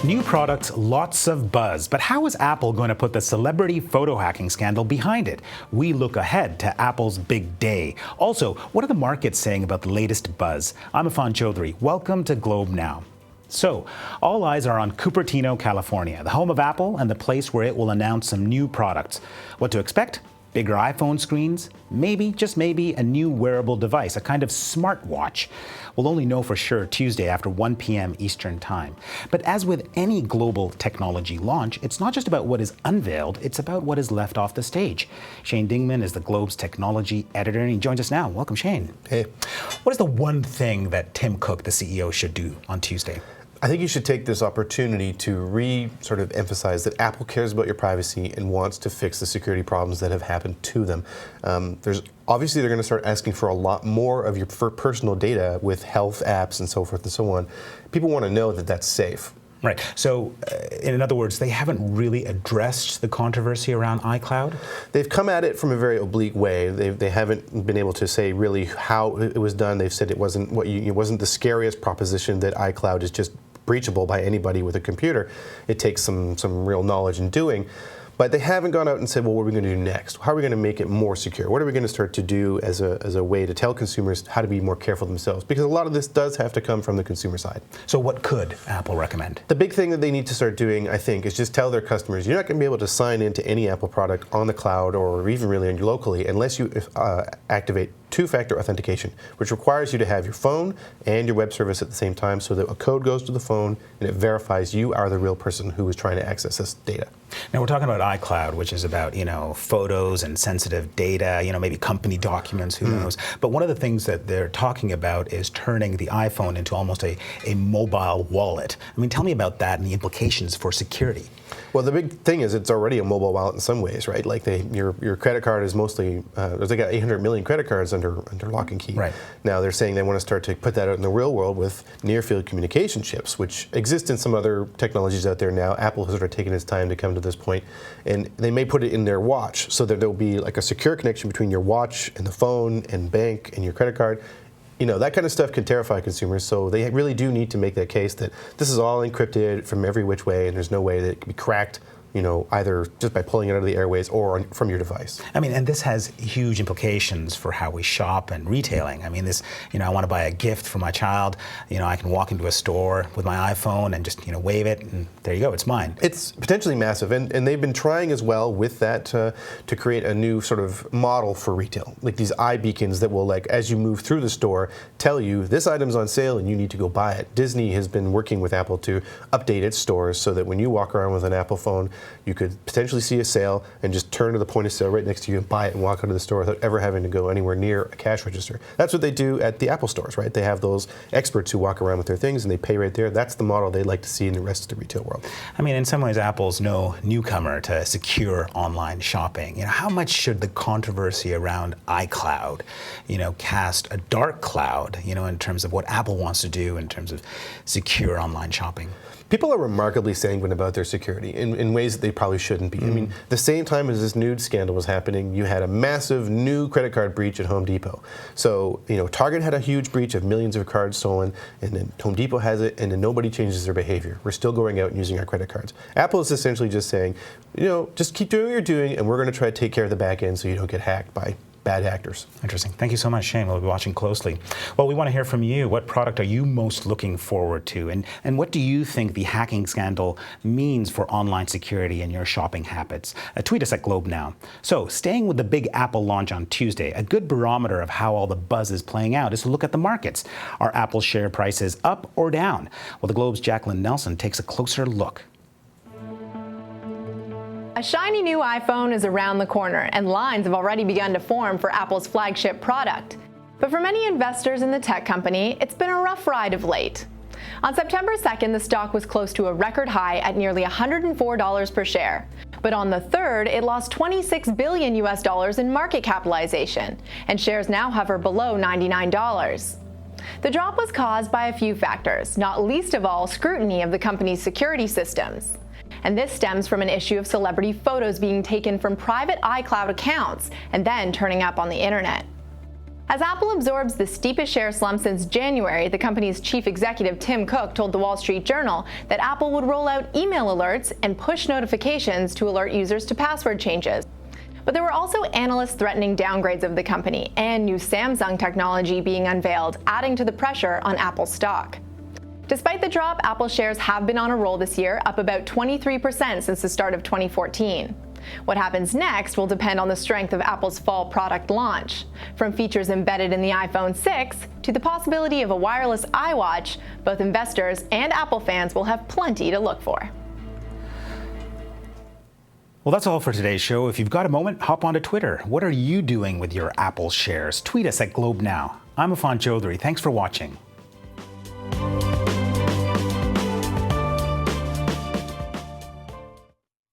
New products, lots of buzz. But how is Apple going to put the celebrity photo hacking scandal behind it? We look ahead to Apple's big day. Also, what are the markets saying about the latest buzz? I'm Afan Chaudhry. Welcome to Globe Now. So, all eyes are on Cupertino, California, the home of Apple and the place where it will announce some new products. What to expect? Bigger iPhone screens? Maybe, just maybe, a new wearable device, a kind of smartwatch. We'll only know for sure Tuesday after 1 p.m. Eastern Time. But as with any global technology launch, it's not just about what is unveiled, it's about what is left off the stage. Shane Dingman is the Globe's technology editor, and he joins us now. Welcome, Shane. Hey. What is the one thing that Tim Cook, the CEO, should do on Tuesday? I think you should take this opportunity to sort of emphasize that Apple cares about your privacy and wants to fix the security problems that have happened to them. Obviously, they're going to start asking for a lot more of your personal data with health apps and so forth and so on. People want to know that that's safe. Right. So, in other words, they haven't really addressed the controversy around iCloud? They've come at it from a very oblique way. They haven't been able to say really how it was done. They've said it wasn't the scariest proposition that iCloud is just breachable by anybody with a computer. It takes some real knowledge in doing. But they haven't gone out and said, well, what are we going to do next? How are we going to make it more secure? What are we going to start to do as a way to tell consumers how to be more careful themselves? Because a lot of this does have to come from the consumer side. So what could Apple recommend? The big thing that they need to start doing, I think, is just tell their customers, you're not going to be able to sign into any Apple product on the cloud or even really locally unless you activate two-factor authentication, which requires you to have your phone and your web service at the same time so that a code goes to the phone and it verifies you are the real person who is trying to access this data. Now, we're talking about iCloud, which is about, photos and sensitive data, maybe company documents, who knows. But one of the things that they're talking about is turning the iPhone into almost a mobile wallet. I mean, tell me about that and the implications for security. Well, the big thing is it's already a mobile wallet in some ways, right? Like your credit card is mostly, they got 800 million credit cards under lock and key. Right. Now they're saying they want to start to put that out in the real world with near-field communication chips, which exist in some other technologies out there now. Apple has sort of taken its time to come to this point, and they may put it in their watch so that there'll be like a secure connection between your watch and the phone and bank and your credit card. That kind of stuff can terrify consumers, so they really do need to make that case that this is all encrypted from every which way and there's no way that it can be cracked, either just by pulling it out of the airways or from your device. I mean, and this has huge implications for how we shop and retailing. I mean, this, I want to buy a gift for my child. I can walk into a store with my iPhone and just, wave it, and there you go, it's mine. It's potentially massive, and they've been trying as well with that to create a new sort of model for retail, like these iBeacons that will, like, as you move through the store, tell you this item's on sale and you need to go buy it. Disney has been working with Apple to update its stores so that when you walk around with an Apple phone, you could potentially see a sale and just turn to the point of sale right next to you and buy it and walk out of the store without ever having to go anywhere near a cash register. That's what they do at the Apple stores, right? They have those experts who walk around with their things and they pay right there. That's the model they'd like to see in the rest of the retail world. I mean, in some ways, Apple's no newcomer to secure online shopping. How much should the controversy around iCloud, cast a dark cloud, in terms of what Apple wants to do in terms of secure online shopping? People are remarkably sanguine about their security in ways that they probably shouldn't be. I mean, the same time as this nude scandal was happening, you had a massive new credit card breach at Home Depot. So, Target had a huge breach of millions of cards stolen, and then Home Depot has it, and then nobody changes their behavior. We're still going out and using our credit cards. Apple is essentially just saying, just keep doing what you're doing, and we're going to try to take care of the back end so you don't get hacked by bad actors. Interesting. Thank you so much, Shane. We'll be watching closely. Well, we want to hear from you. What product are you most looking forward to? And what do you think the hacking scandal means for online security and your shopping habits? Tweet us at Globe Now. So, staying with the big Apple launch on Tuesday, a good barometer of how all the buzz is playing out is to look at the markets. Are Apple share prices up or down? Well, the Globe's Jacqueline Nelson takes a closer look. A shiny new iPhone is around the corner, and lines have already begun to form for Apple's flagship product. But for many investors in the tech company, it's been a rough ride of late. On September 2nd, the stock was close to a record high at nearly $104 per share. But on the 3rd, it lost $26 billion in market capitalization, and shares now hover below $99. The drop was caused by a few factors, not least of all scrutiny of the company's security systems. And this stems from an issue of celebrity photos being taken from private iCloud accounts and then turning up on the internet. As Apple absorbs the steepest share slump since January, the company's chief executive Tim Cook told the Wall Street Journal that Apple would roll out email alerts and push notifications to alert users to password changes. But there were also analysts threatening downgrades of the company and new Samsung technology being unveiled, adding to the pressure on Apple stock. Despite the drop, Apple shares have been on a roll this year, up about 23% since the start of 2014. What happens next will depend on the strength of Apple's fall product launch. From features embedded in the iPhone 6 to the possibility of a wireless iWatch, both investors and Apple fans will have plenty to look for. Well, that's all for today's show. If you've got a moment, hop onto Twitter. What are you doing with your Apple shares? Tweet us at Globe Now. I'm Afan Chaudhry. Thanks for watching.